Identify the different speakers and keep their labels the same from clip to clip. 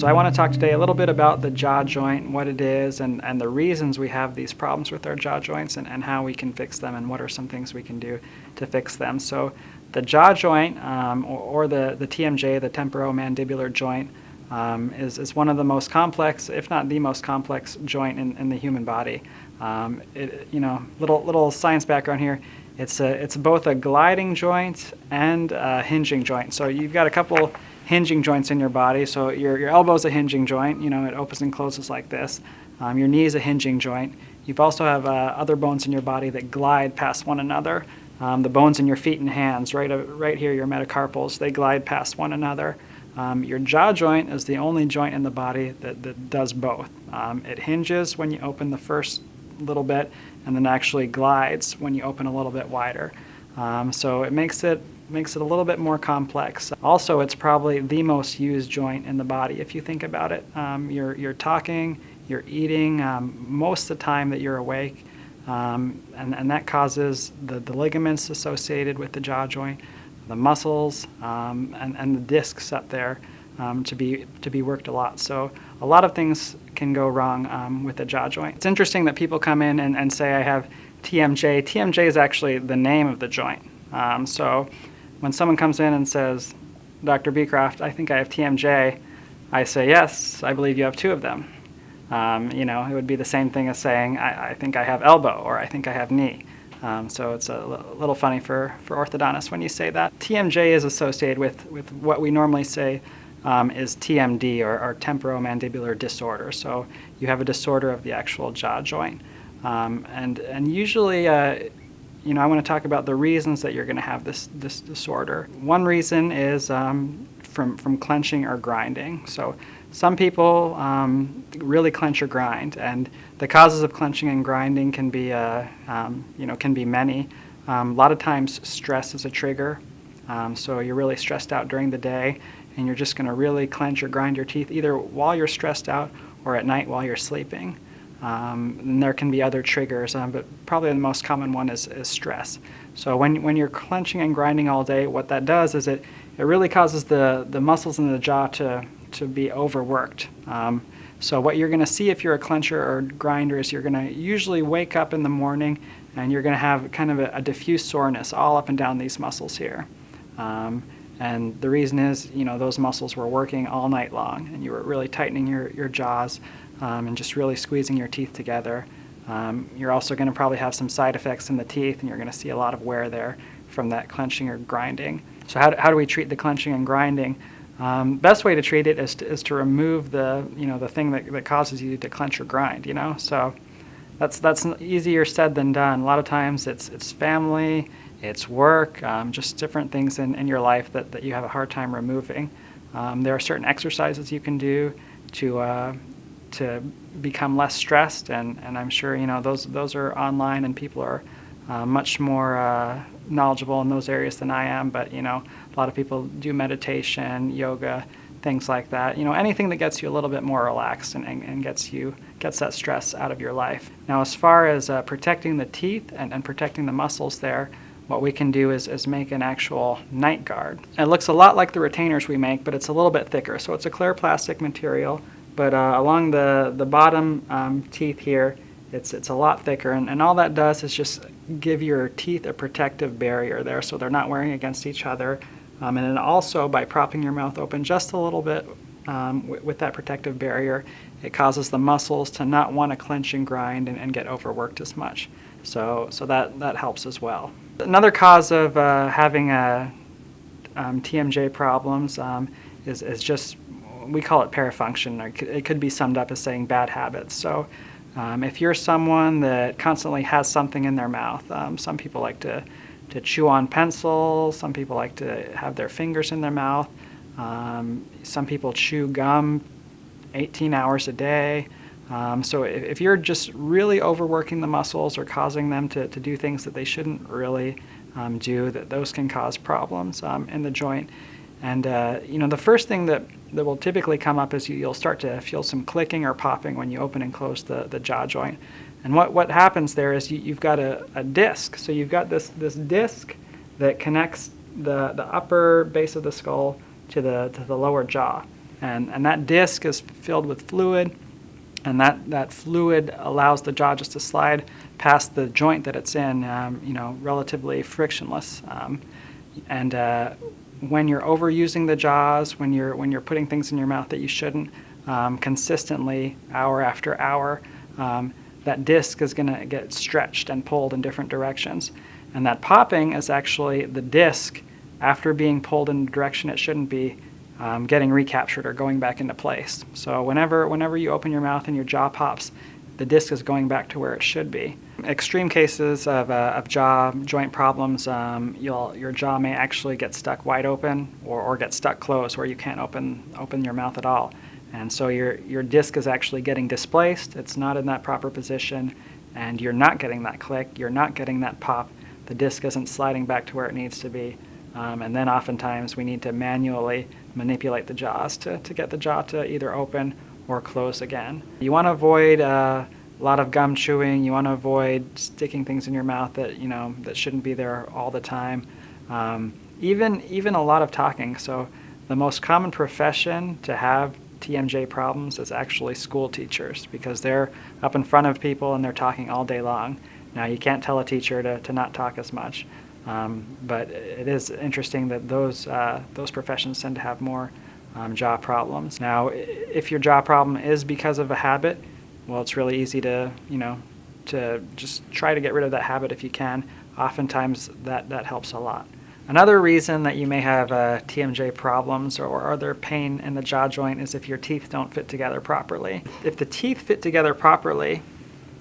Speaker 1: So I want to talk today a little bit about the jaw joint, what it is, and the reasons we have these problems with our jaw joints, and how we can fix them, and what are some things we can do to fix them. So the jaw joint, or the TMJ, the temporomandibular joint, is one of the most complex, if not the most complex joint in the human body. Little science background here. It's both a gliding joint and a hinging joint. So you've got a couple hinging joints in your body. So your elbow's a hinging joint. It opens and closes like this. Your knee is a hinging joint. You also have other bones in your body that glide past one another. The bones in your feet and hands, right here, your metacarpals, they glide past one another. Your jaw joint is the only joint in the body that does both. It hinges when you open the first little bit, and then actually glides when you open a little bit wider. So it makes it a little bit more complex. Also, it's probably the most used joint in the body if you think about it. You're talking, you're eating most of the time that you're awake, and that causes the ligaments associated with the jaw joint, the muscles, and the discs up there to be worked a lot. So a lot of things can go wrong with the jaw joint. It's interesting that people come in and say, I have TMJ. TMJ is actually the name of the joint. So when someone comes in and says, Dr. Beecroft, I think I have TMJ, I say, yes, I believe you have two of them. It would be the same thing as saying, I think I have elbow, or I think I have knee. So it's a little funny for orthodontists when you say that. TMJ is associated with what we normally say is TMD, or temporomandibular disorder. So you have a disorder of the actual jaw joint. And usually, I want to talk about the reasons that you're going to have this disorder. One reason is from clenching or grinding. So some people really clench or grind, and the causes of clenching and grinding can be many. A lot of times stress is a trigger. So you're really stressed out during the day, and you're just going to really clench or grind your teeth either while you're stressed out or at night while you're sleeping. And there can be other triggers, but probably the most common one is stress. So when you're clenching and grinding all day, what that does is it really causes the muscles in the jaw to be overworked. So what you're going to see if you're a clencher or grinder is you're going to usually wake up in the morning and you're going to have kind of a diffuse soreness all up and down these muscles here. And the reason is, those muscles were working all night long, and you were really tightening your jaws and just really squeezing your teeth together. You're also going to probably have some side effects in the teeth, and you're going to see a lot of wear there from that clenching or grinding. So how do we treat the clenching and grinding? Best way to treat it is to remove the thing that causes you to clench or grind. So that's easier said than done. A lot of times it's family, it's work, just different things in your life that you have a hard time removing. There are certain exercises you can do to become less stressed, and I'm sure those are online, and people are much more knowledgeable in those areas than I am. But a lot of people do meditation, yoga, things like that. Anything that gets you a little bit more relaxed and gets that stress out of your life. Now, as far as protecting the teeth and protecting the muscles there, what we can do is make an actual night guard. It looks a lot like the retainers we make, but it's a little bit thicker. So it's a clear plastic material, but along the bottom teeth here, it's a lot thicker, and all that does is just give your teeth a protective barrier there, so they're not wearing against each other. And then also, by propping your mouth open just a little bit with that protective barrier, it causes the muscles to not want to clench and grind and get overworked as much. So that helps as well. Another cause of having TMJ problems is just, we call it parafunction. It could be summed up as saying bad habits. So if you're someone that constantly has something in their mouth, some people like to chew on pencils, some people like to have their fingers in their mouth, some people chew gum 18 hours a day. So if you're just really overworking the muscles or causing them to do things that they shouldn't really do, those can cause problems in the joint. And the first thing that will typically come up is you'll start to feel some clicking or popping when you open and close the jaw joint. And what happens there is you've got a disc. So you've got this disc that connects the upper base of the skull to the lower jaw. And that disc is filled with fluid, and that fluid allows the jaw just to slide past the joint that it's in, relatively frictionless. When you're overusing the jaws, when you're putting things in your mouth that you shouldn't, consistently, hour after hour, that disc is going to get stretched and pulled in different directions. And that popping is actually the disc, after being pulled in the direction it shouldn't be, getting recaptured or going back into place. So whenever you open your mouth and your jaw pops, the disc is going back to where it should be. Extreme cases of jaw joint problems, your jaw may actually get stuck wide open or get stuck closed where you can't open your mouth at all. And so your disc is actually getting displaced. It's not in that proper position, and you're not getting that click. You're not getting that pop. The disc isn't sliding back to where it needs to be. And then oftentimes we need to manually manipulate the jaws to get the jaw to either open or close again. You want to avoid a lot of gum chewing. You want to avoid sticking things in your mouth that shouldn't be there all the time. Even a lot of talking. So the most common profession to have TMJ problems is actually school teachers, because they're up in front of people and they're talking all day long. Now, you can't tell a teacher to not talk as much, but it is interesting that those professions tend to have more jaw problems. Now, if your jaw problem is because of a habit, well, it's really easy to just try to get rid of that habit if you can. Oftentimes that helps a lot. Another reason that you may have TMJ problems or other pain in the jaw joint is if your teeth don't fit together properly. If the teeth fit together properly,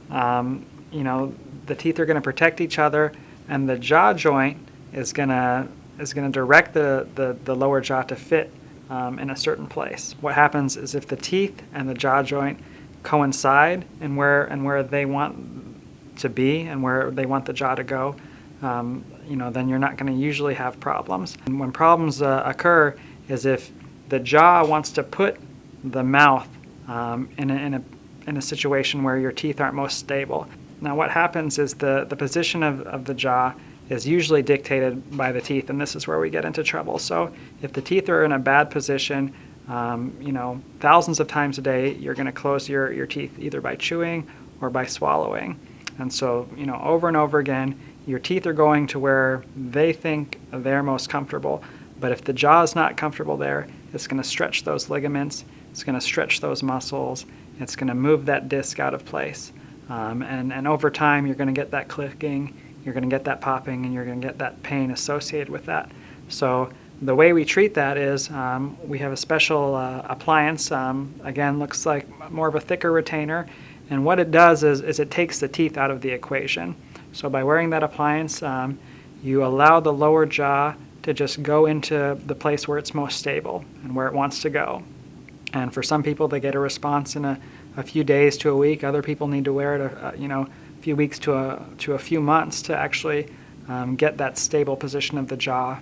Speaker 1: the teeth are going to protect each other, and the jaw joint is going to direct the lower jaw to fit in a certain place. What happens is if the teeth and the jaw joint coincide in where they want to be and where they want the jaw to go, then you're not going to usually have problems. And when problems occur is if the jaw wants to put the mouth in a situation where your teeth aren't most stable. Now, what happens is the position of the jaw is usually dictated by the teeth, and this is where we get into trouble. So if the teeth are in a bad position, thousands of times a day, you're going to close your teeth either by chewing or by swallowing. And so, over and over again, your teeth are going to where they think they're most comfortable. But if the jaw is not comfortable there, it's going to stretch those ligaments, it's going to stretch those muscles, it's going to move that disc out of place. And over time, you're going to get that clicking, you're going to get that popping, and you're going to get that pain associated with that. So the way we treat that is we have a special appliance. Again, looks like more of a thicker retainer. And what it does is it takes the teeth out of the equation. So by wearing that appliance, you allow the lower jaw to just go into the place where it's most stable and where it wants to go. And for some people, they get a response in a few days to a week. Other people need to wear it a few weeks to a few months to actually get that stable position of the jaw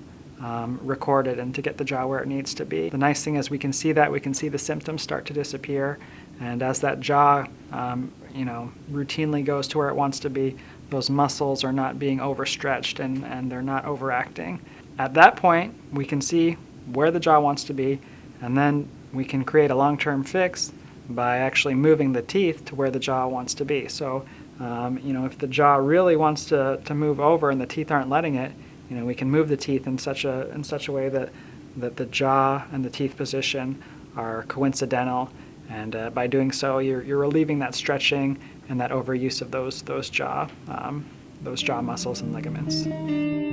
Speaker 1: recorded and to get the jaw where it needs to be. The nice thing is we can see the symptoms start to disappear, and as that jaw routinely goes to where it wants to be, those muscles are not being overstretched and they're not overacting. At that point, we can see where the jaw wants to be, and then we can create a long-term fix by actually moving the teeth to where the jaw wants to be. So, if the jaw really wants to move over and the teeth aren't letting it, we can move the teeth in such a way that the jaw and the teeth position are coincidental, and by doing so, you're relieving that stretching and that overuse of those jaw muscles and ligaments.